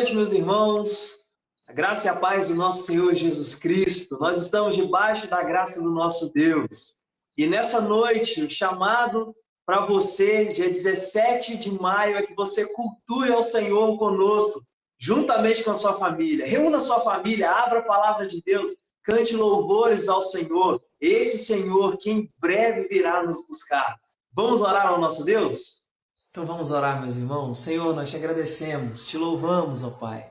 noite, meus irmãos. A graça e a paz do nosso Senhor Jesus Cristo. Nós estamos debaixo da graça do nosso Deus. E nessa noite, o chamado para você, dia 17 de maio, é que você cultue ao Senhor conosco, juntamente com a sua família. Reúna a sua família, abra a palavra de Deus, cante louvores ao Senhor. Esse Senhor que em breve virá nos buscar. Vamos orar ao nosso Deus? Então vamos orar, meus irmãos. Senhor, nós te agradecemos, te louvamos, ó Pai,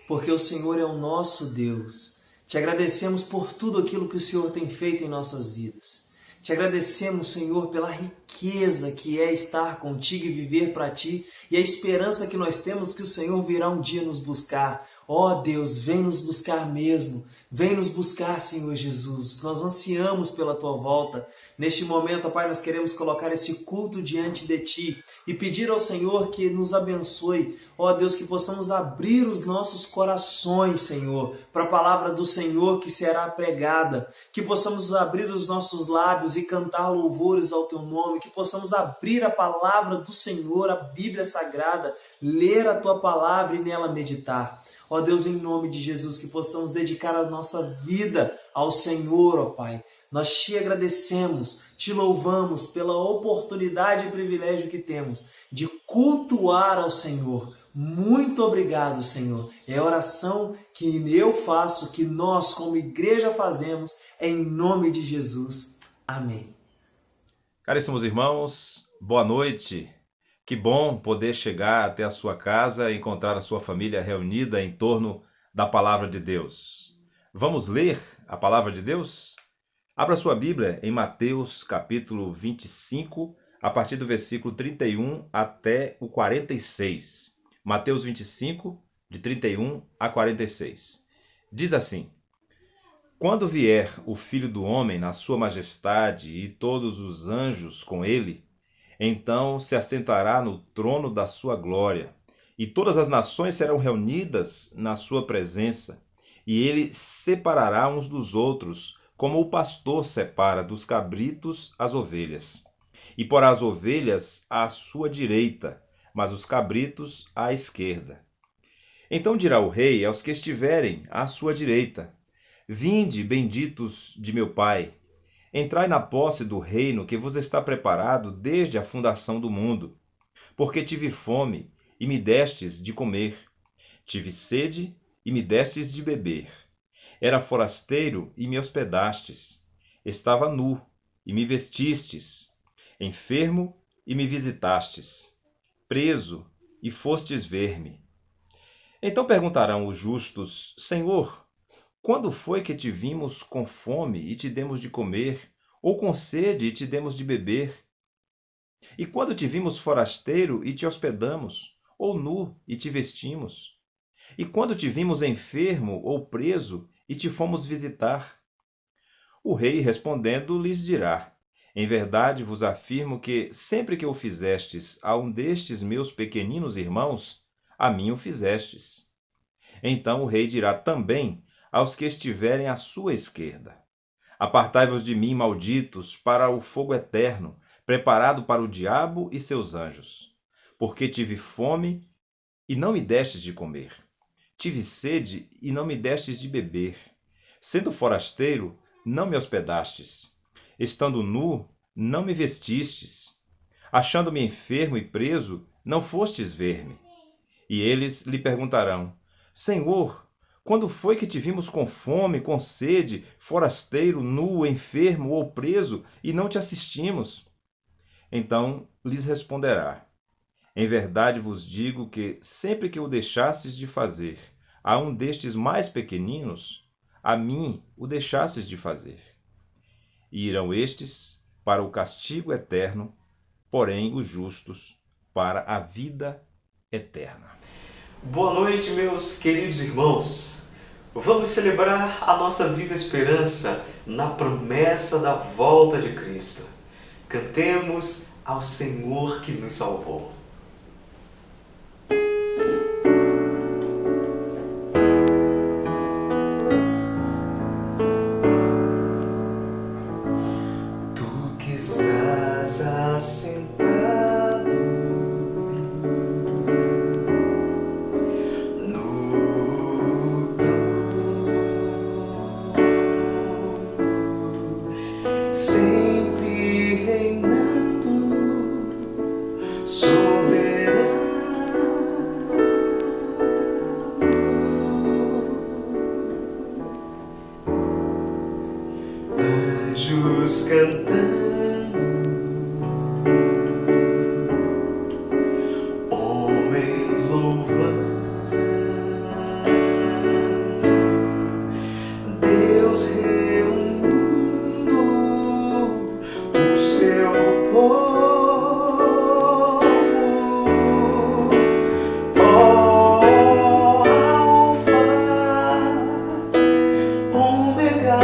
porque o Senhor é o nosso Deus. Te agradecemos por tudo aquilo que o Senhor tem feito em nossas vidas. Te agradecemos, Senhor, pela riqueza que é estar contigo e viver para ti e a esperança que nós temos que o Senhor virá um dia nos buscar. Ó Deus, vem nos buscar mesmo. Vem nos buscar, Senhor Jesus. Nós ansiamos pela tua volta. Neste momento, ó Pai, nós queremos colocar esse culto diante de ti e pedir ao Senhor que nos abençoe. Ó Deus, que possamos abrir os nossos corações, Senhor, para a palavra do Senhor que será pregada. Que possamos abrir os nossos lábios e cantar louvores ao teu nome. Que possamos abrir a palavra do Senhor, a Bíblia Sagrada, ler a tua palavra e nela meditar. Ó Deus, em nome de Jesus, que possamos dedicar a nossa vida ao Senhor, ó Pai. Nós te agradecemos, te louvamos pela oportunidade e privilégio que temos de cultuar ao Senhor. Muito obrigado, Senhor. É a oração que eu faço, que nós como igreja fazemos, em nome de Jesus. Amém. Caríssimos irmãos, boa noite. Que bom poder chegar até a sua casa e encontrar a sua família reunida em torno da palavra de Deus. Vamos ler a palavra de Deus? Abra sua Bíblia em Mateus capítulo 25, a partir do versículo 31 até o 46. Mateus 25, de 31 a 46. Diz assim: Quando vier o Filho do Homem na sua majestade e todos os anjos com ele, então se assentará no trono da sua glória, e todas as nações serão reunidas na sua presença, e ele separará uns dos outros, como o pastor separa dos cabritos as ovelhas. E porá as ovelhas à sua direita, mas os cabritos à esquerda. Então dirá o rei aos que estiverem à sua direita: Vinde, benditos de meu Pai, entrai na posse do reino que vos está preparado desde a fundação do mundo. Porque tive fome, e me destes de comer. Tive sede, e me destes de beber. Era forasteiro, e me hospedastes. Estava nu, e me vestistes. Enfermo, e me visitastes. Preso, e fostes ver-me. Então perguntarão os justos: Senhor, quando foi que te vimos com fome e te demos de comer, ou com sede e te demos de beber? E quando te vimos forasteiro e te hospedamos, ou nu e te vestimos? E quando te vimos enfermo ou preso e te fomos visitar? O rei respondendo lhes dirá: Em verdade vos afirmo que sempre que o fizestes a um destes meus pequeninos irmãos, a mim o fizestes. Então o rei dirá também aos que estiverem à sua esquerda: Apartai-vos de mim, malditos, para o fogo eterno, preparado para o diabo e seus anjos. Porque tive fome e não me destes de comer. Tive sede e não me destes de beber. Sendo forasteiro, não me hospedastes. Estando nu, não me vestistes. Achando-me enfermo e preso, não fostes ver-me. E eles lhe perguntarão: Senhor, quando foi que te vimos com fome, com sede, forasteiro, nu, enfermo ou preso, e não te assistimos? Então lhes responderá: Em verdade vos digo que sempre que o deixastes de fazer a um destes mais pequeninos, a mim o deixastes de fazer. E irão estes para o castigo eterno, porém os justos para a vida eterna. Boa noite, meus queridos irmãos. Vamos celebrar a nossa viva esperança na promessa da volta de Cristo. Cantemos ao Senhor que nos salvou. Tu que estás assentado no Anjos cantando, homens louvando, Deus reunindo o seu povo, ó Alfa, Ômega,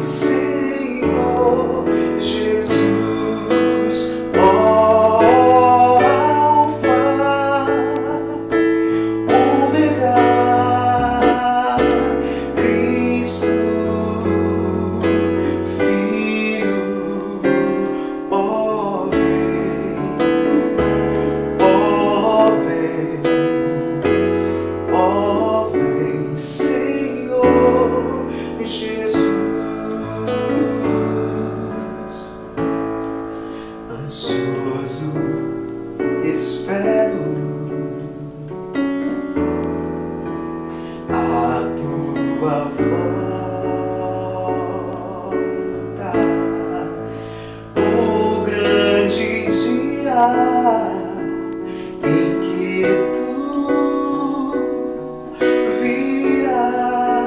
Senhor Jesus, ó Alfa, Ômega, Cristo, Filho, ó vem, Senhor Jesus. Ansioso espero a tua volta, o grande dia em que tu virás.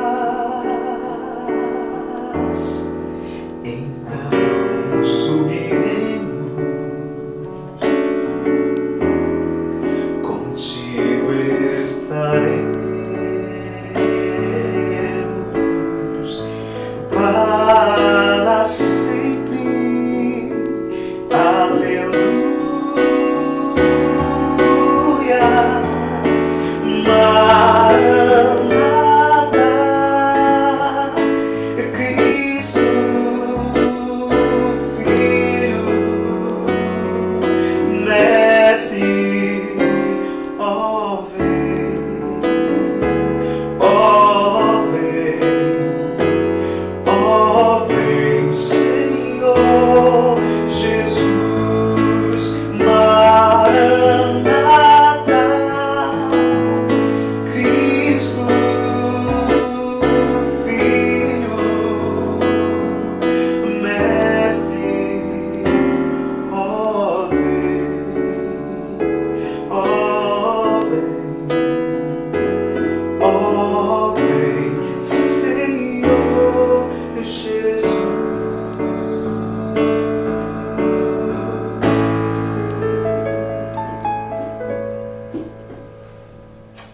Então subiremos, contigo estaremos para sempre. Aleluia. Maranata, Cristo, Mestre, ó vem, Senhor Jesus, Maranata, Cristo, Filho, Mestre, ó vem, Senhor Jesus.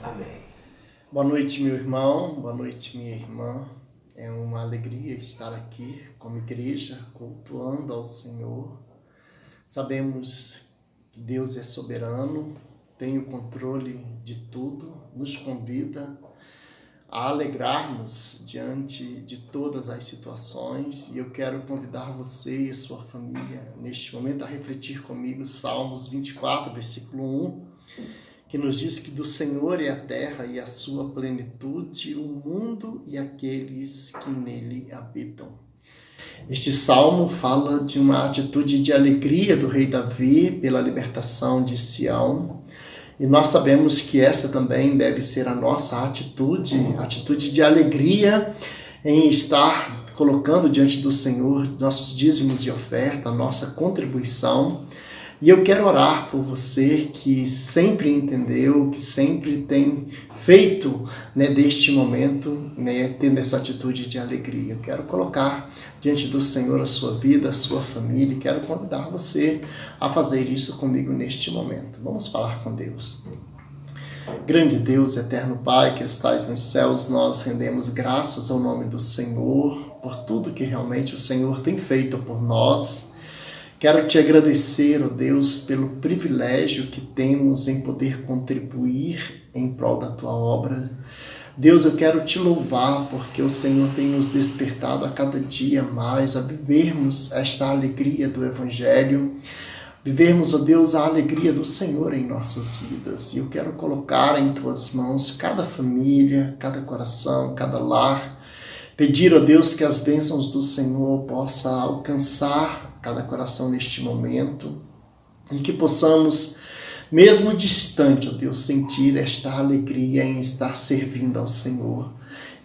Amém. Boa noite, meu irmão, boa noite, minha irmã. É uma alegria estar aqui como igreja, cultuando ao Senhor. Sabemos que Deus é soberano, tem o controle de tudo, nos convida a alegrarmos diante de todas as situações. E eu quero convidar você e a sua família, neste momento, a refletir comigo Salmos 24, versículo 1, que nos diz que do Senhor é a terra e a sua plenitude, o mundo e aqueles que nele habitam. Este salmo fala de uma atitude de alegria do rei Davi pela libertação de Sião. E nós sabemos que essa também deve ser a nossa atitude de alegria em estar colocando diante do Senhor nossos dízimos de oferta, a nossa contribuição. E eu quero orar por você que sempre entendeu, que sempre tem feito, deste momento, tendo essa atitude de alegria. Eu quero colocar diante do Senhor a sua vida, a sua família, e quero convidar você a fazer isso comigo neste momento. Vamos falar com Deus. Grande Deus, eterno Pai, que estais nos céus, nós rendemos graças ao nome do Senhor, por tudo que realmente o Senhor tem feito por nós. Quero te agradecer, ó Deus, pelo privilégio que temos em poder contribuir em prol da tua obra. Deus, eu quero te louvar porque o Senhor tem nos despertado a cada dia mais a vivermos esta alegria do Evangelho, vivermos, ó Deus, a alegria do Senhor em nossas vidas. E eu quero colocar em tuas mãos cada família, cada coração, cada lar. Pedir, ó Deus, que as bênçãos do Senhor possam alcançar cada coração neste momento e que possamos, mesmo distante, ó Deus, sentir esta alegria em estar servindo ao Senhor,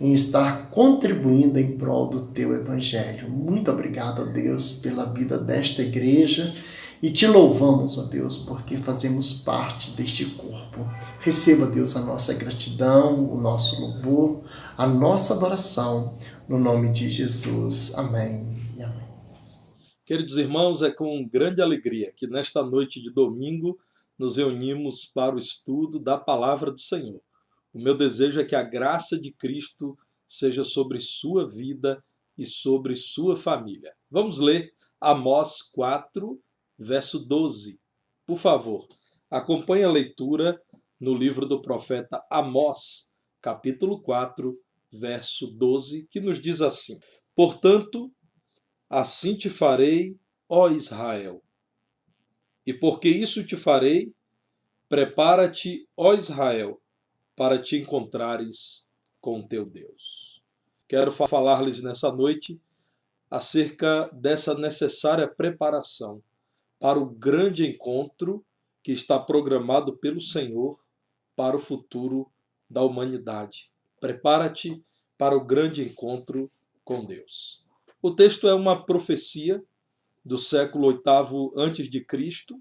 em estar contribuindo em prol do Teu Evangelho. Muito obrigado, ó Deus, pela vida desta igreja e Te louvamos, ó Deus, porque fazemos parte deste corpo. Receba, Deus, a nossa gratidão, o nosso louvor, a nossa adoração, no nome de Jesus. Amém e amém. Queridos irmãos, é com grande alegria que nesta noite de domingo nos reunimos para o estudo da Palavra do Senhor. O meu desejo é que a graça de Cristo seja sobre sua vida e sobre sua família. Vamos ler Amós 4, verso 12. Por favor, acompanhe a leitura no livro do profeta Amós, capítulo 4, verso 12, que nos diz assim: Portanto, assim te farei, ó Israel. E porque isso te farei, prepara-te, ó Israel, para te encontrares com teu Deus. Quero falar-lhes nessa noite acerca dessa necessária preparação para o grande encontro que está programado pelo Senhor para o futuro da humanidade. Prepara-te para o grande encontro com Deus. O texto é uma profecia do século VIII a.C.,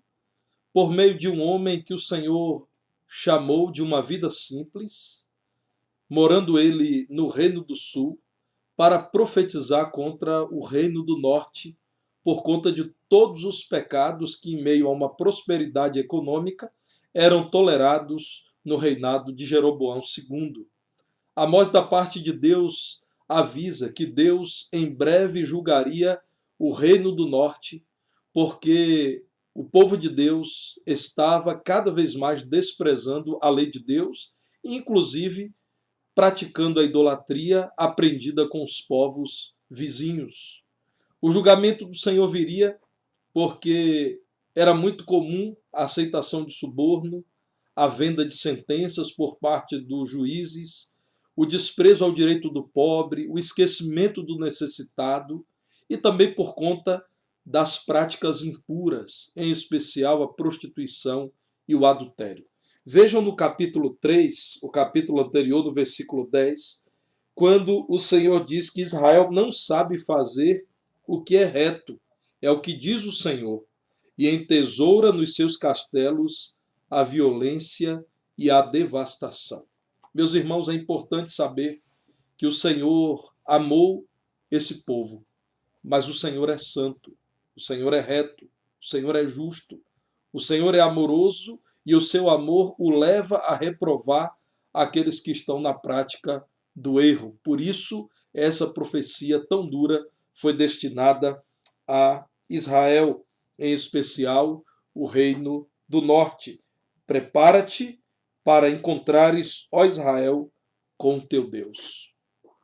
por meio de um homem que o Senhor chamou de uma vida simples, morando ele no Reino do Sul, para profetizar contra o Reino do Norte, por conta de todos os pecados que, em meio a uma prosperidade econômica, eram tolerados no reinado de Jeroboão II. Amós, da parte de Deus, avisa que Deus em breve julgaria o Reino do Norte, porque o povo de Deus estava cada vez mais desprezando a lei de Deus, inclusive praticando a idolatria aprendida com os povos vizinhos. O julgamento do Senhor viria porque era muito comum a aceitação de suborno, a venda de sentenças por parte dos juízes, o desprezo ao direito do pobre, o esquecimento do necessitado e também por conta das práticas impuras, em especial a prostituição e o adultério. Vejam no capítulo 3, o capítulo anterior, no versículo 10, quando o Senhor diz que Israel não sabe fazer o que é reto, é o que diz o Senhor, e entesoura nos seus castelos a violência e a devastação. Meus irmãos, é importante saber que o Senhor amou esse povo, mas o Senhor é santo, o Senhor é reto, o Senhor é justo, o Senhor é amoroso e o seu amor o leva a reprovar aqueles que estão na prática do erro. Por isso, essa profecia tão dura foi destinada a Israel, em especial o Reino do Norte. Prepara-te para encontrares, ó Israel, com teu Deus.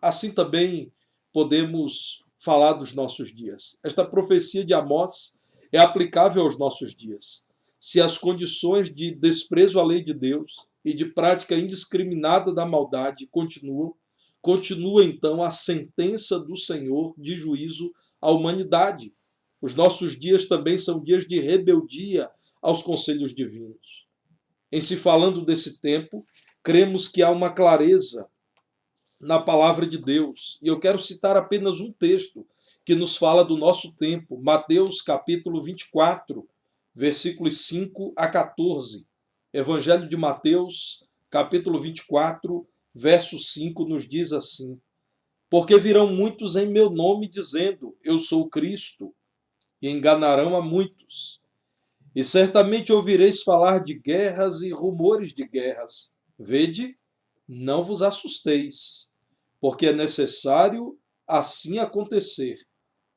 Assim também podemos falar dos nossos dias. Esta profecia de Amós é aplicável aos nossos dias. Se as condições de desprezo à lei de Deus e de prática indiscriminada da maldade continua então a sentença do Senhor de juízo à humanidade. Os nossos dias também são dias de rebeldia aos conselhos divinos. Em se falando desse tempo, cremos que há uma clareza na palavra de Deus. E eu quero citar apenas um texto que nos fala do nosso tempo, Mateus capítulo 24, versículos 5 a 14. Evangelho de Mateus, capítulo 24, verso 5, nos diz assim: Porque virão muitos em meu nome, dizendo, eu sou o Cristo, e enganarão a muitos. E certamente ouvireis falar de guerras e rumores de guerras. Vede, não vos assusteis, porque é necessário assim acontecer,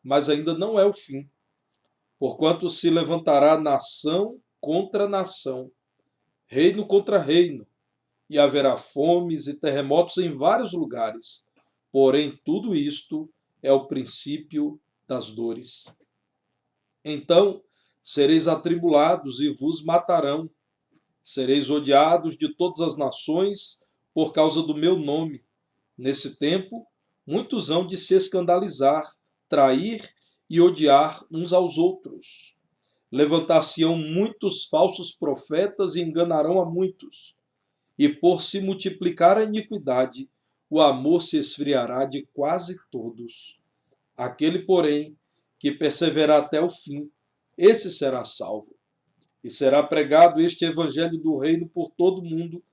mas ainda não é o fim. Porquanto se levantará nação contra nação, reino contra reino, e haverá fomes e terremotos em vários lugares. Porém, tudo isto é o princípio das dores. Então, Sereis atribulados e vos matarão. Sereis odiados de todas as nações por causa do meu nome. Nesse tempo, muitos hão de se escandalizar, trair e odiar uns aos outros. Levantar-se-ão muitos falsos profetas e enganarão a muitos. E por se multiplicar a iniquidade, o amor se esfriará de quase todos. Aquele, porém, que perseverar até o fim, esse será salvo. E será pregado este evangelho do reino por todo o mundo,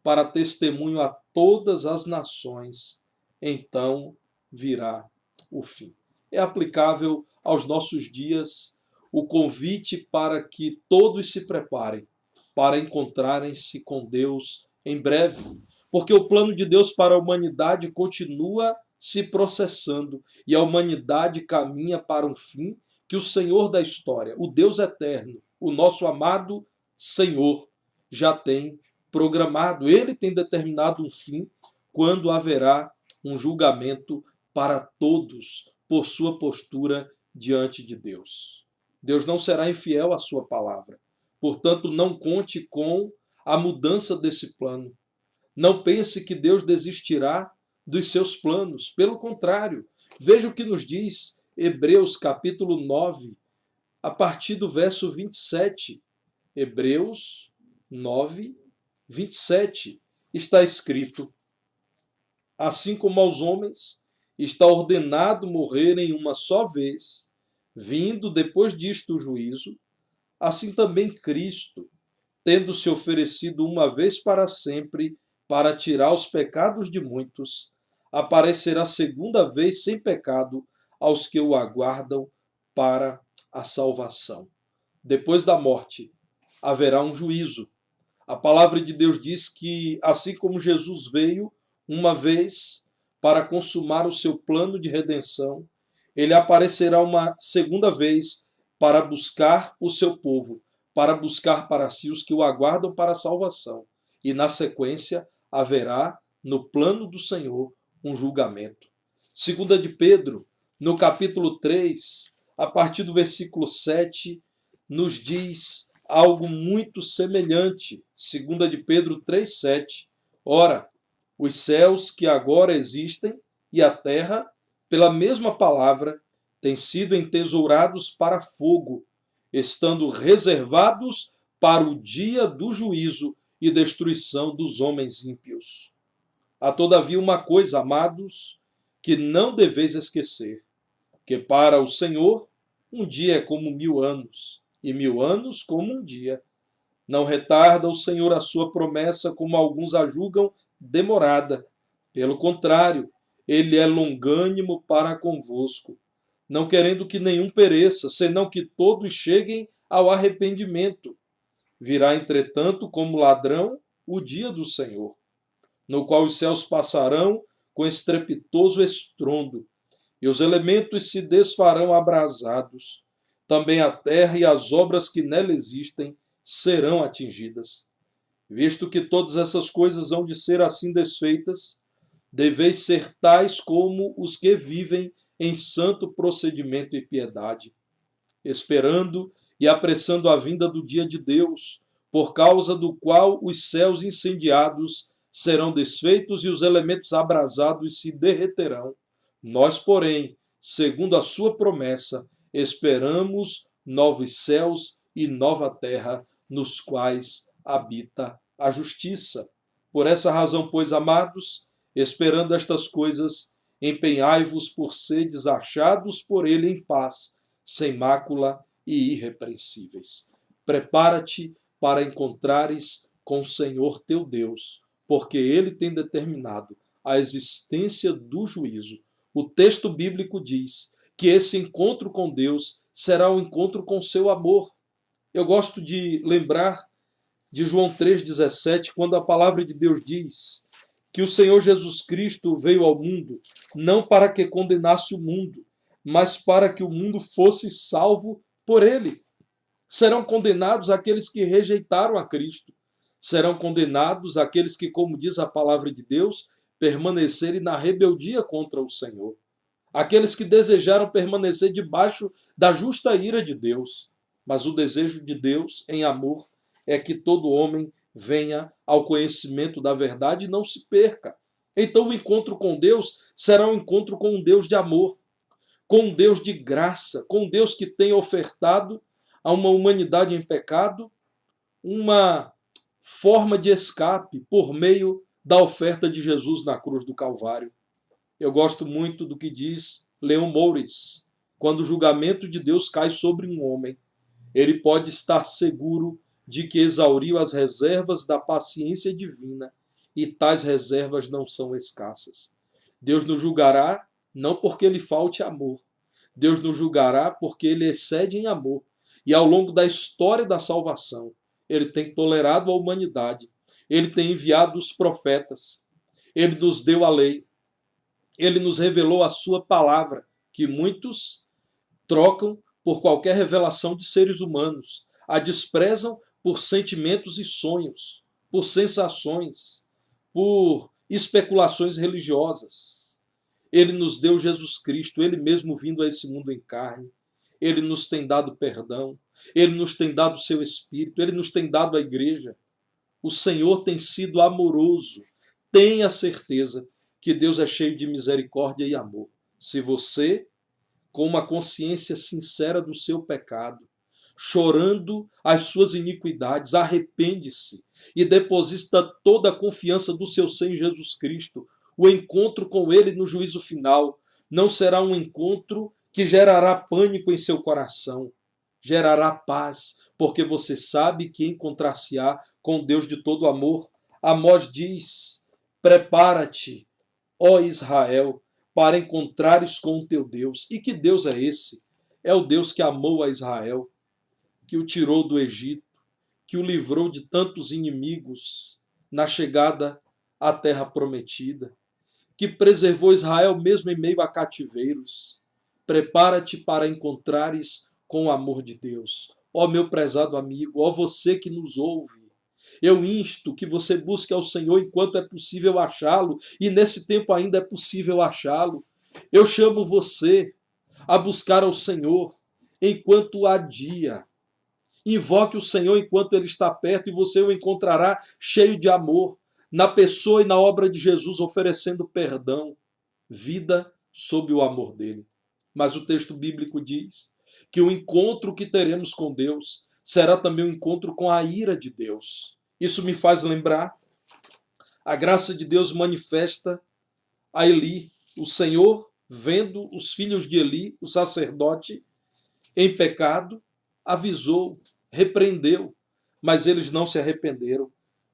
para testemunho a todas as nações. Então virá o fim. É aplicável aos nossos dias o convite para que todos se preparem para encontrarem-se com Deus em breve, porque o plano de Deus para a humanidade continua se processando e a humanidade caminha para um fim que o Senhor da história, o Deus eterno, o nosso amado Senhor, já tem programado. Ele tem determinado um fim quando haverá um julgamento para todos por sua postura diante de Deus. Deus não será infiel à sua palavra. Portanto, não conte com a mudança desse plano. Não pense que Deus desistirá dos seus planos. Pelo contrário, veja o que nos diz Hebreus capítulo 9, a partir do verso 27. Hebreus 9, 27. Está escrito: assim como aos homens está ordenado morrerem uma só vez, vindo depois disto o juízo, assim também Cristo, tendo se oferecido uma vez para sempre para tirar os pecados de muitos, aparecerá segunda vez sem pecado aos que o aguardam para a salvação. Depois da morte haverá um juízo. A palavra de Deus diz que, assim como Jesus veio uma vez para consumar o seu plano de redenção, ele aparecerá uma segunda vez para buscar o seu povo, para buscar para si os que o aguardam para a salvação. E na sequência haverá, no plano do Senhor, um julgamento. 2 de Pedro, no capítulo 3, a partir do versículo 7, nos diz algo muito semelhante. 2 de Pedro 3,7. Ora, os céus que agora existem e a terra, pela mesma palavra, têm sido entesourados para fogo, estando reservados para o dia do juízo e destruição dos homens ímpios. Há todavia uma coisa, amados, que não deveis esquecer, que para o Senhor um dia é como 1000 anos, e 1000 anos como um dia. Não retarda o Senhor a sua promessa, como alguns a julgam demorada. Pelo contrário, ele é longânimo para convosco, não querendo que nenhum pereça, senão que todos cheguem ao arrependimento. Virá, entretanto, como ladrão, o dia do Senhor, no qual os céus passarão com estrepitoso estrondo, e os elementos se desfarão abrasados. Também a terra e as obras que nela existem serão atingidas. Visto que todas essas coisas hão de ser assim desfeitas, deveis ser tais como os que vivem em santo procedimento e piedade, esperando e apressando a vinda do dia de Deus, por causa do qual os céus incendiados serão desfeitos e os elementos abrasados se derreterão. Nós, porém, segundo a sua promessa, esperamos novos céus e nova terra, nos quais habita a justiça. Por essa razão, pois, amados, esperando estas coisas, empenhai-vos por seres achados por ele em paz, sem mácula e irrepreensíveis. Prepara-te para encontrares com o Senhor teu Deus, porque ele tem determinado a existência do juízo. O texto bíblico diz que esse encontro com Deus será um encontro com seu amor. Eu gosto de lembrar de João 3,17, quando a palavra de Deus diz que o Senhor Jesus Cristo veio ao mundo não para que condenasse o mundo, mas para que o mundo fosse salvo por ele. Serão condenados aqueles que rejeitaram a Cristo. Serão condenados aqueles que, como diz a palavra de Deus, permanecerem na rebeldia contra o Senhor. Aqueles que desejaram permanecer debaixo da justa ira de Deus. Mas o desejo de Deus, em amor, é que todo homem venha ao conhecimento da verdade e não se perca. Então o encontro com Deus será um encontro com um Deus de amor, com um Deus de graça, com um Deus que tem ofertado a uma humanidade em pecado uma forma de escape por meio da oferta de Jesus na cruz do Calvário. Eu gosto muito do que diz Leon Morris: quando o julgamento de Deus cai sobre um homem, ele pode estar seguro de que exauriu as reservas da paciência divina, e tais reservas não são escassas. Deus nos julgará não porque lhe falte amor. Deus nos julgará porque ele excede em amor. E ao longo da história da salvação, ele tem tolerado a humanidade. Ele tem enviado os profetas. Ele nos deu a lei. Ele nos revelou a sua palavra, que muitos trocam por qualquer revelação de seres humanos. A desprezam por sentimentos e sonhos, por sensações, por especulações religiosas. Ele nos deu Jesus Cristo, ele mesmo vindo a esse mundo em carne. Ele nos tem dado perdão, ele nos tem dado o seu Espírito, ele nos tem dado a igreja. O Senhor tem sido amoroso. Tenha certeza que Deus é cheio de misericórdia e amor. Se você, com uma consciência sincera do seu pecado, chorando as suas iniquidades, arrepende-se e deposita toda a confiança do seu ser em Jesus Cristo, o encontro com ele no juízo final não será um encontro que gerará pânico em seu coração, gerará paz, porque você sabe que encontrar-se-á com Deus de todo amor. Amós diz: prepara-te, ó Israel, para encontrares com o teu Deus. E que Deus é esse? É o Deus que amou a Israel, que o tirou do Egito, que o livrou de tantos inimigos na chegada à terra prometida, que preservou Israel mesmo em meio a cativeiros. Prepara-te para encontrares com o amor de Deus. Ó meu prezado amigo, ó você que nos ouve, eu insto que você busque ao Senhor enquanto é possível achá-lo, e nesse tempo ainda é possível achá-lo. Eu chamo você a buscar ao Senhor enquanto há dia. Invoque o Senhor enquanto ele está perto, e você o encontrará cheio de amor, na pessoa e na obra de Jesus, oferecendo perdão, vida sob o amor dele. Mas o texto bíblico diz que o encontro que teremos com Deus será também um encontro com a ira de Deus. Isso me faz lembrar a graça de Deus manifesta a Eli. O Senhor, vendo os filhos de Eli, o sacerdote, em pecado, avisou, repreendeu, mas eles não se arrependeram.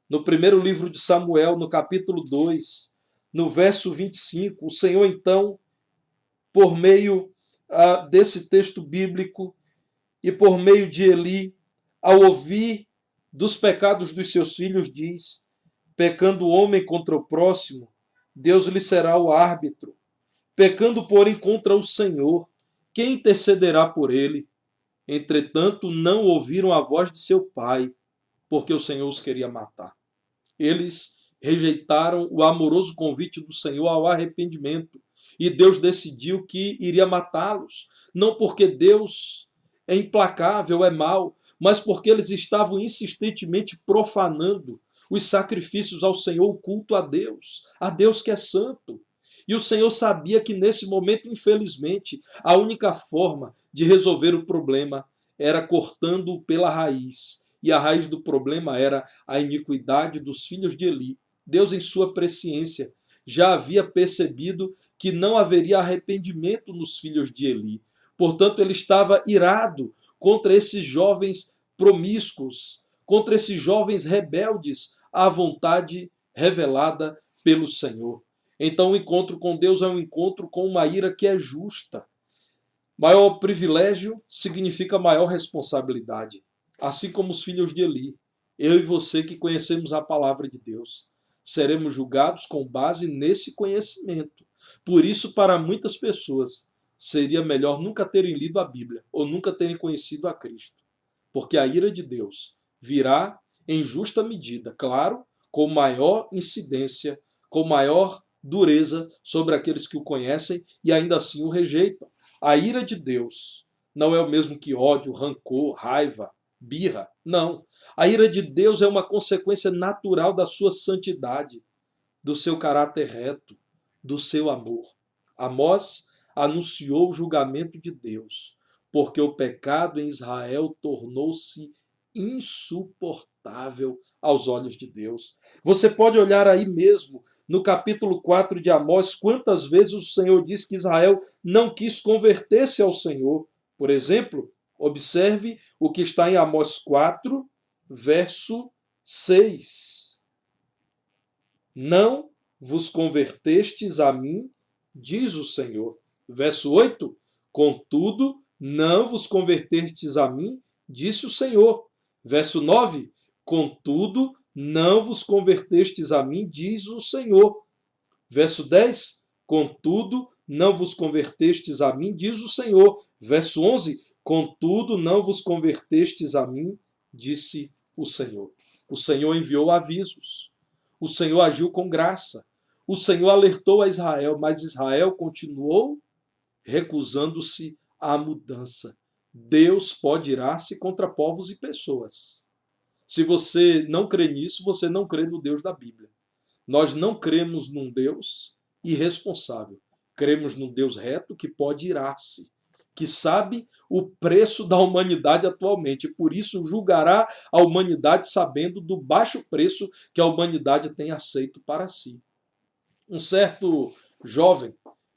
No primeiro livro de Samuel, no capítulo 2, no verso 25, o Senhor então, por meio desse texto bíblico e por meio de Eli, ao ouvir dos pecados dos seus filhos, diz: pecando o homem contra o próximo, Deus lhe será o árbitro. Pecando, porém, contra o Senhor, quem intercederá por ele? Entretanto, não ouviram a voz de seu pai, porque o Senhor os queria matar. Eles rejeitaram o amoroso convite do Senhor ao arrependimento, e Deus decidiu que iria matá-los, não porque Deus é implacável, é mau, mas porque eles estavam insistentemente profanando os sacrifícios ao Senhor, o culto a Deus que é santo. E o Senhor sabia que nesse momento, infelizmente, a única forma de resolver o problema era cortando-o pela raiz. E a raiz do problema era a iniquidade dos filhos de Eli. Deus, em sua presciência, já havia percebido que não haveria arrependimento nos filhos de Eli. Portanto, ele estava irado contra esses jovens promíscuos, contra esses jovens rebeldes à vontade revelada pelo Senhor. Então, o encontro com Deus é um encontro com uma ira que é justa. Maior privilégio significa maior responsabilidade. Assim como os filhos de Eli, eu e você que conhecemos a palavra de Deus, seremos julgados com base nesse conhecimento. Por isso, para muitas pessoas, seria melhor nunca terem lido a Bíblia ou nunca terem conhecido a Cristo. Porque a ira de Deus virá em justa medida, claro, com maior incidência, com maior dureza sobre aqueles que o conhecem e ainda assim o rejeitam. A ira de Deus Não é o mesmo que ódio, rancor, raiva, birra. Não. A ira de Deus é uma consequência natural da sua santidade, do seu caráter reto, do seu amor. Amós anunciou o julgamento de Deus, porque o pecado em Israel tornou-se insuportável aos olhos de Deus. Você pode olhar aí mesmo, no capítulo 4 de Amós, quantas vezes o Senhor diz que Israel não quis converter-se ao Senhor. Por exemplo, observe o que está em Amós 4, verso 6. Não vos convertestes a mim, diz o Senhor. Verso 8. Contudo, não vos convertestes a mim, disse o Senhor. Verso 9. Contudo, não vos convertestes a mim, diz o Senhor. Verso 10. Contudo, não vos convertestes a mim, diz o Senhor. Verso 11. Contudo, não vos convertestes a mim, disse o Senhor. O Senhor enviou avisos. O Senhor agiu com graça. O Senhor alertou a Israel, mas Israel continuou recusando-se à mudança. Deus pode irar-se contra povos e pessoas. Se você não crê nisso, você não crê no Deus da Bíblia. Nós não cremos num Deus irresponsável. Cremos num Deus reto que pode irar-se, que sabe o preço da humanidade atualmente. Por isso julgará a humanidade sabendo do baixo preço que a humanidade tem aceito para si. Um certo jovem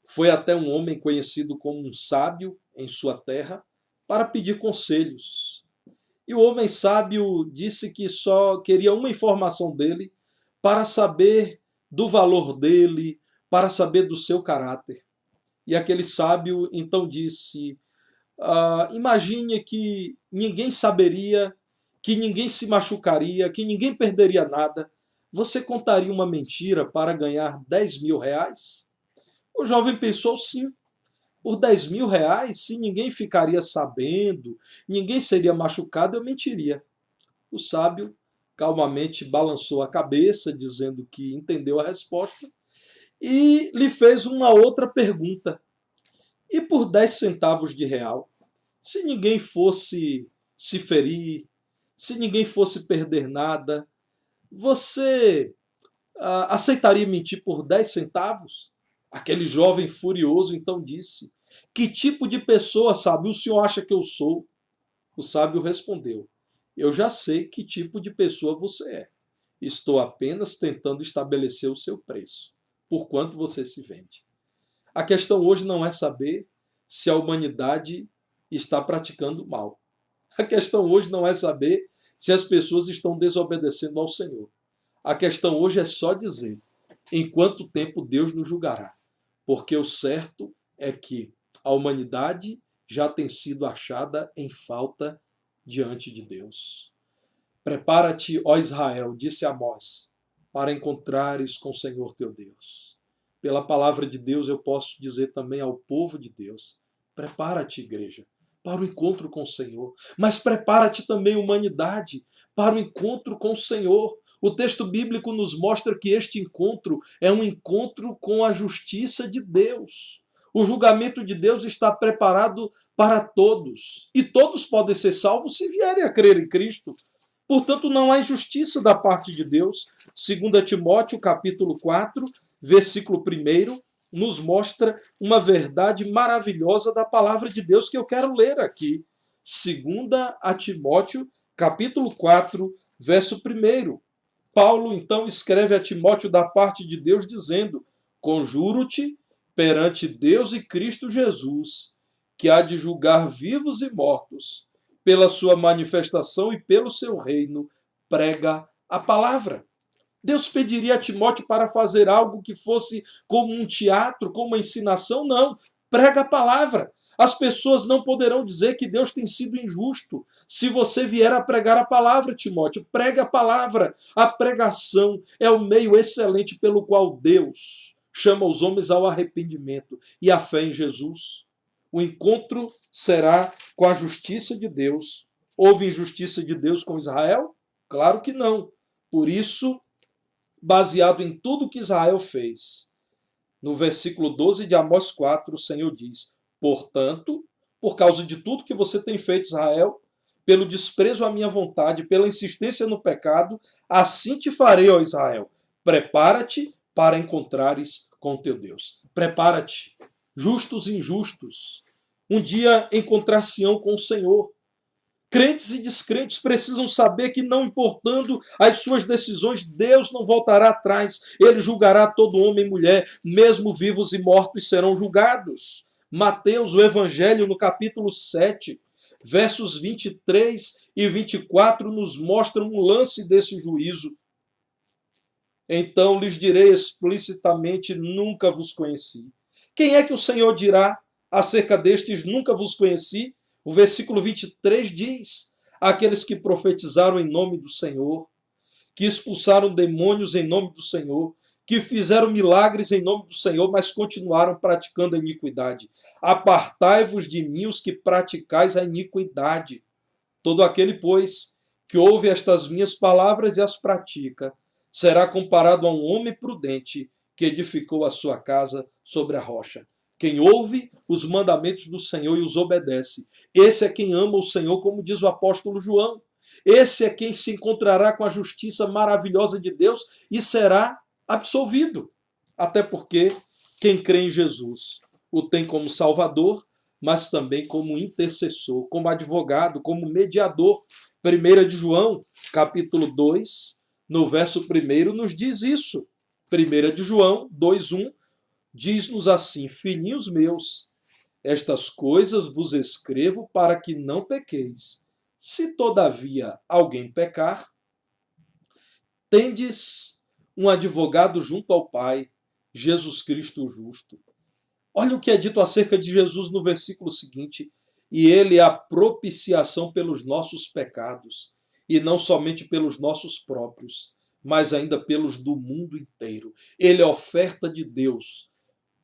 foi até um homem conhecido como um sábio em sua terra para pedir conselhos. E o homem sábio disse que só queria uma informação dele para saber do valor dele, para saber do seu caráter. E aquele sábio então disse: imagine que ninguém saberia, que ninguém se machucaria, que ninguém perderia nada. Você contaria uma mentira para ganhar 10 mil reais? O jovem pensou: sim. Por 10 mil reais, se ninguém ficaria sabendo, ninguém seria machucado, eu mentiria. O sábio calmamente balançou a cabeça, dizendo que entendeu a resposta, e lhe fez uma outra pergunta. E por 10 centavos de real, se ninguém fosse se ferir, se ninguém fosse perder nada, você aceitaria mentir por 10 centavos? Aquele jovem furioso então disse: que tipo de pessoa, sábio, o senhor acha que eu sou? O sábio respondeu: eu já sei que tipo de pessoa você é. Estou apenas tentando estabelecer o seu preço. Por quanto você se vende? A questão hoje não é saber se a humanidade está praticando mal. A questão hoje não é saber se as pessoas estão desobedecendo ao Senhor. A questão hoje é só dizer em quanto tempo Deus nos julgará. Porque o certo é que a humanidade já tem sido achada em falta diante de Deus. Prepara-te, ó Israel, disse Amós, para encontrares com o Senhor teu Deus. Pela palavra de Deus eu posso dizer também ao povo de Deus: prepara-te, igreja, para o encontro com o Senhor. Mas prepara-te também, humanidade, para o encontro com o Senhor. O texto bíblico nos mostra que este encontro é um encontro com a justiça de Deus. O julgamento de Deus está preparado para todos. E todos podem ser salvos se vierem a crer em Cristo. Portanto, não há injustiça da parte de Deus. 2 Timóteo, capítulo 4, versículo 1, nos mostra uma verdade maravilhosa da palavra de Deus que eu quero ler aqui. 2 Timóteo, capítulo 4, verso 1. Paulo, então, escreve a Timóteo da parte de Deus, dizendo: conjuro-te perante Deus e Cristo Jesus, que há de julgar vivos e mortos, pela sua manifestação e pelo seu reino, prega a palavra. Deus pediria a Timóteo para fazer algo que fosse como um teatro, como uma ensinação? Não, prega a palavra. As pessoas não poderão dizer que Deus tem sido injusto se você vier a pregar a palavra, Timóteo. Pregue a palavra. A pregação é o meio excelente pelo qual Deus chama os homens ao arrependimento e à fé em Jesus. O encontro será com a justiça de Deus. Houve injustiça de Deus com Israel? Claro que não. Por isso, baseado em tudo que Israel fez, no versículo 12 de Amós 4, o Senhor diz: portanto, por causa de tudo que você tem feito, Israel, pelo desprezo à minha vontade, pela insistência no pecado, assim te farei, ó Israel. Prepara-te para encontrares com teu Deus. Prepara-te, justos e injustos. Um dia encontrar-se-ão com o Senhor. Crentes e descrentes precisam saber que, não importando as suas decisões, Deus não voltará atrás. Ele julgará todo homem e mulher, mesmo vivos e mortos serão julgados. Mateus, o Evangelho, no capítulo 7, versos 23 e 24, nos mostram um lance desse juízo. Então lhes direi explicitamente: nunca vos conheci. Quem é que o Senhor dirá acerca destes: nunca vos conheci? O versículo 23 diz: aqueles que profetizaram em nome do Senhor, que expulsaram demônios em nome do Senhor, que fizeram milagres em nome do Senhor, mas continuaram praticando a iniquidade. Apartai-vos de mim, os que praticais a iniquidade. Todo aquele, pois, que ouve estas minhas palavras e as pratica, será comparado a um homem prudente que edificou a sua casa sobre a rocha. Quem ouve os mandamentos do Senhor e os obedece, esse é quem ama o Senhor, como diz o apóstolo João. Esse é quem se encontrará com a justiça maravilhosa de Deus e será absolvido. Até porque quem crê em Jesus o tem como Salvador, mas também como intercessor, como advogado, como mediador. 1 de João, capítulo 2, no verso 1, nos diz isso. 1 de João 2:1 diz-nos assim: filhinhos meus, estas coisas vos escrevo para que não pequeis. Se todavia alguém pecar, tendes um advogado junto ao Pai, Jesus Cristo o justo. Olha o que é dito acerca de Jesus no versículo seguinte: e ele é a propiciação pelos nossos pecados, e não somente pelos nossos próprios, mas ainda pelos do mundo inteiro. Ele é a oferta de Deus,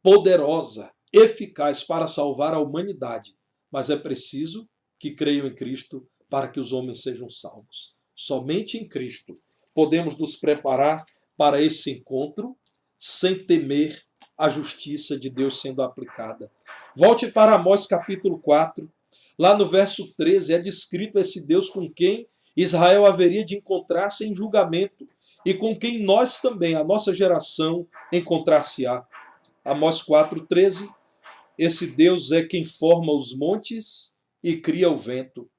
poderosa, eficaz para salvar a humanidade, mas é preciso que creiam em Cristo para que os homens sejam salvos. Somente em Cristo podemos nos preparar para esse encontro sem temer a justiça de Deus sendo aplicada. Volte para Amós capítulo 4. Lá no verso 13 é descrito esse Deus com quem Israel haveria de encontrar-se em julgamento e com quem nós também, a nossa geração, encontrar-se-á. Amós 4:13, esse Deus é quem forma os montes e cria o vento,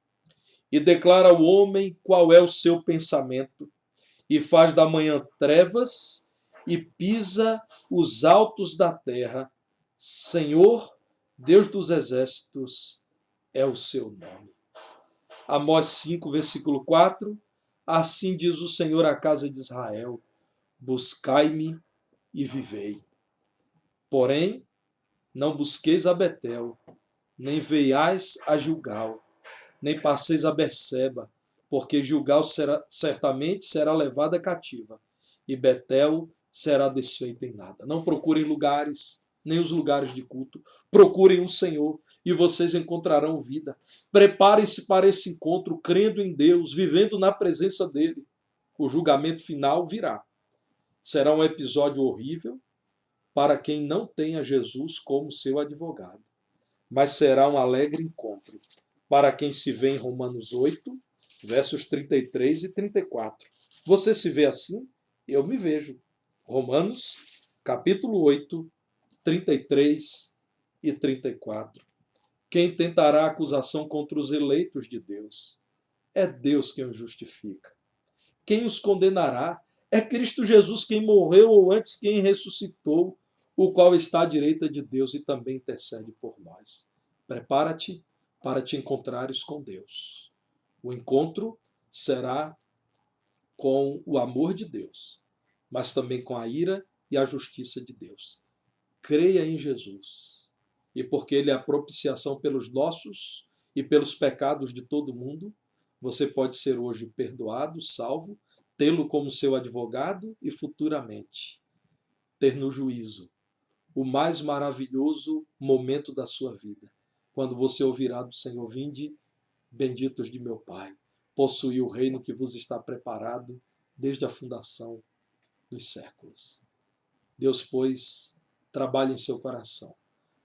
e declara ao homem qual é o seu pensamento, e faz da manhã trevas e pisa os altos da terra. Senhor, Deus dos exércitos, é o seu nome. Amós 5, versículo 4, assim diz o Senhor à casa de Israel: buscai-me e vivei. Porém, não busqueis a Betel, nem veiais a Gilgal, nem passeis a Berseba, porque Gilgal certamente será levada cativa, e Betel será desfeita em nada. Não procurem lugares, nem os lugares de culto. Procurem o Senhor, e vocês encontrarão vida. Preparem-se para esse encontro, crendo em Deus, vivendo na presença dele. O julgamento final virá. Será um episódio horrível para quem não tenha Jesus como seu advogado, mas será um alegre encontro para quem se vê em Romanos 8, versos 33 e 34. Você se vê assim? Eu me vejo. Romanos, capítulo 8, 33 e 34. Quem tentará acusação contra os eleitos de Deus? É Deus quem os justifica. Quem os condenará? É Cristo Jesus quem morreu, ou antes quem ressuscitou, o qual está à direita de Deus e também intercede por nós. Prepara-te para te encontrares com Deus. O encontro será com o amor de Deus, mas também com a ira e a justiça de Deus. Creia em Jesus, e porque Ele é a propiciação pelos nossos e pelos pecados de todo mundo, você pode ser hoje perdoado, salvo, tê-lo como seu advogado e futuramente ter no juízo o mais maravilhoso momento da sua vida, quando você ouvirá do Senhor: vinde, benditos de meu Pai, possuí o reino que vos está preparado desde a fundação dos séculos. Deus, pois, trabalhe em seu coração,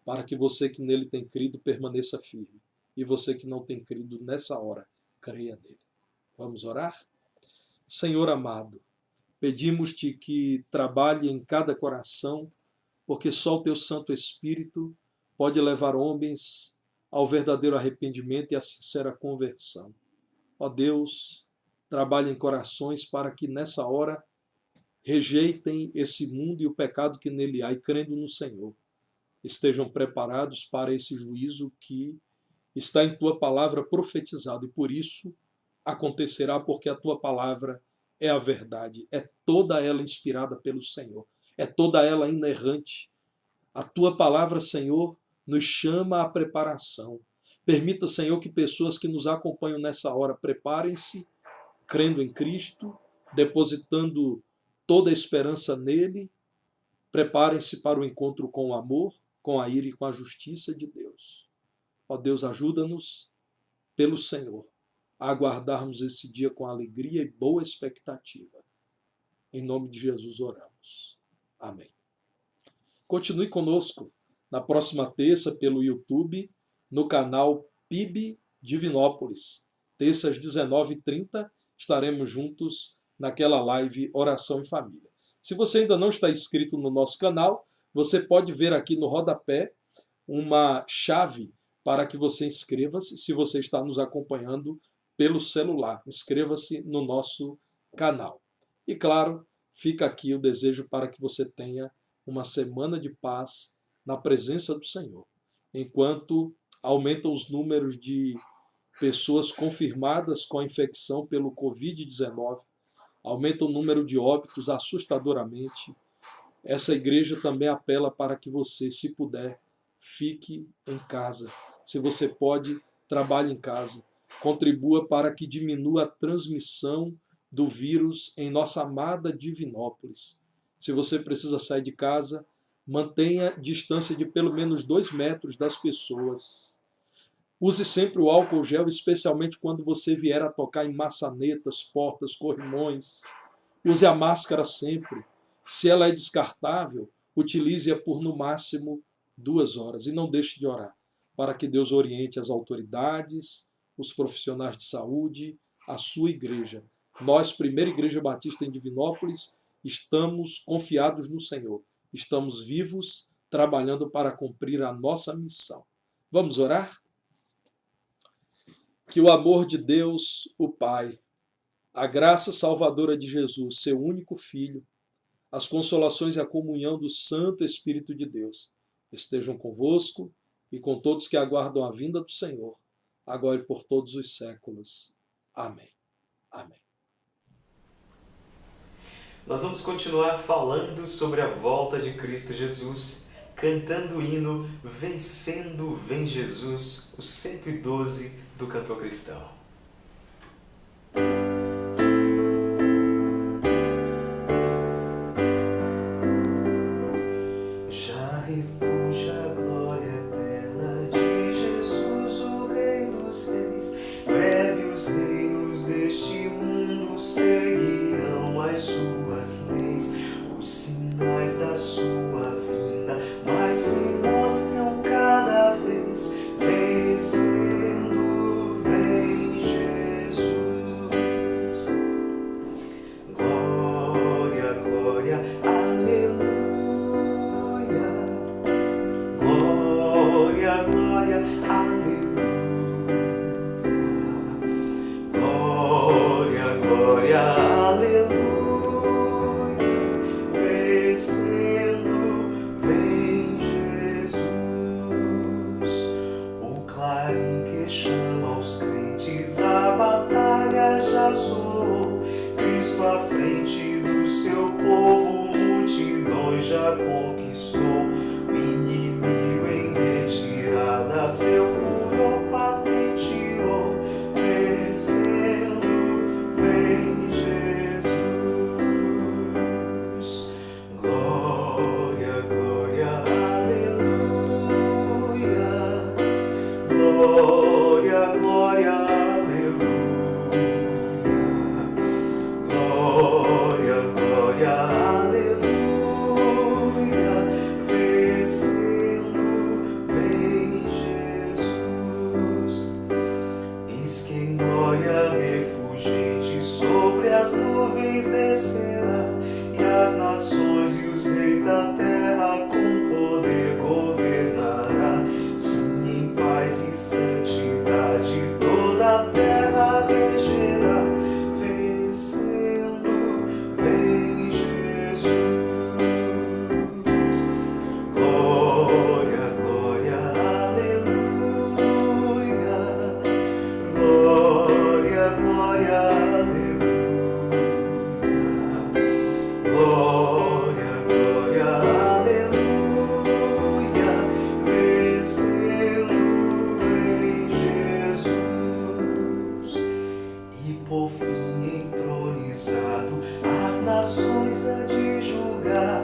para que você que nele tem crido permaneça firme E você que não tem crido nessa hora, creia nele. Vamos orar? Senhor amado, pedimos-te que trabalhe em cada coração, porque só o teu Santo Espírito pode levar homens ao verdadeiro arrependimento e à sincera conversão. Ó Deus, trabalhe em corações para que nessa hora rejeitem esse mundo e o pecado que nele há e, crendo no Senhor, estejam preparados para esse juízo que está em tua palavra profetizado, e por isso acontecerá, porque a tua palavra é a verdade, é toda ela inspirada pelo Senhor, é toda ela inerrante. A tua palavra, Senhor, nos chama à preparação. Permita, Senhor, que pessoas que nos acompanham nessa hora preparem-se, crendo em Cristo, depositando toda a esperança nele, preparem-se para o encontro com o amor, com a ira e com a justiça de Deus. Ó Deus, ajuda-nos, pelo Senhor, a aguardarmos esse dia com alegria e boa expectativa. Em nome de Jesus oramos. Amém. Continue conosco na próxima terça pelo YouTube, no canal PIB Divinópolis. Terça às 19h30, estaremos juntos naquela live Oração em Família. Se você ainda não está inscrito no nosso canal, você pode ver aqui no rodapé uma chave para que você inscreva-se. Se você está nos acompanhando pelo celular, inscreva-se no nosso canal. E claro, fica aqui o desejo para que você tenha uma semana de paz na presença do Senhor, enquanto aumentam os números de pessoas confirmadas com a infecção pelo Covid-19, aumenta o número de óbitos assustadoramente. Essa igreja também apela para que você, se puder, fique em casa. Se você pode, trabalhe em casa. Contribua para que diminua a transmissão do vírus em nossa amada Divinópolis. Se você precisa sair de casa, mantenha distância de pelo menos 2 metros das pessoas. Use sempre o álcool gel, especialmente quando você vier a tocar em maçanetas, portas, corrimões. Use a máscara sempre. Se ela é descartável, utilize-a por no máximo 2 horas. E não deixe de orar, para que Deus oriente as autoridades, os profissionais de saúde, a sua igreja. Nós, Primeira Igreja Batista em Divinópolis, estamos confiados no Senhor. Estamos vivos, trabalhando para cumprir a nossa missão. Vamos orar? Que o amor de Deus, o Pai, a graça salvadora de Jesus, seu único Filho, as consolações e a comunhão do Santo Espírito de Deus estejam convosco e com todos que aguardam a vinda do Senhor, agora e por todos os séculos. Amém. Amém. Nós vamos continuar falando sobre a volta de Cristo Jesus, cantando o hino Vencendo Vem Jesus, o 112 do cantor cristão. Já refúgio a glória eterna de Jesus, o Rei dos Reis. Breve os reinos deste mundo seguirão as suas leis. Os sinais da sua vinda mais se mostram cada vez. Vencendo vem sobre as nuvens descerá, e as nações e os reis da terra com poder governará. Sim, em paz e santidade toda a terra regerá, vencendo vem Jesus. Glória, glória, aleluia. Glória, glória, aleluia. Glória, glória, aleluia. Vencendo em Jesus. E por fim entronizado, as nações há de julgar.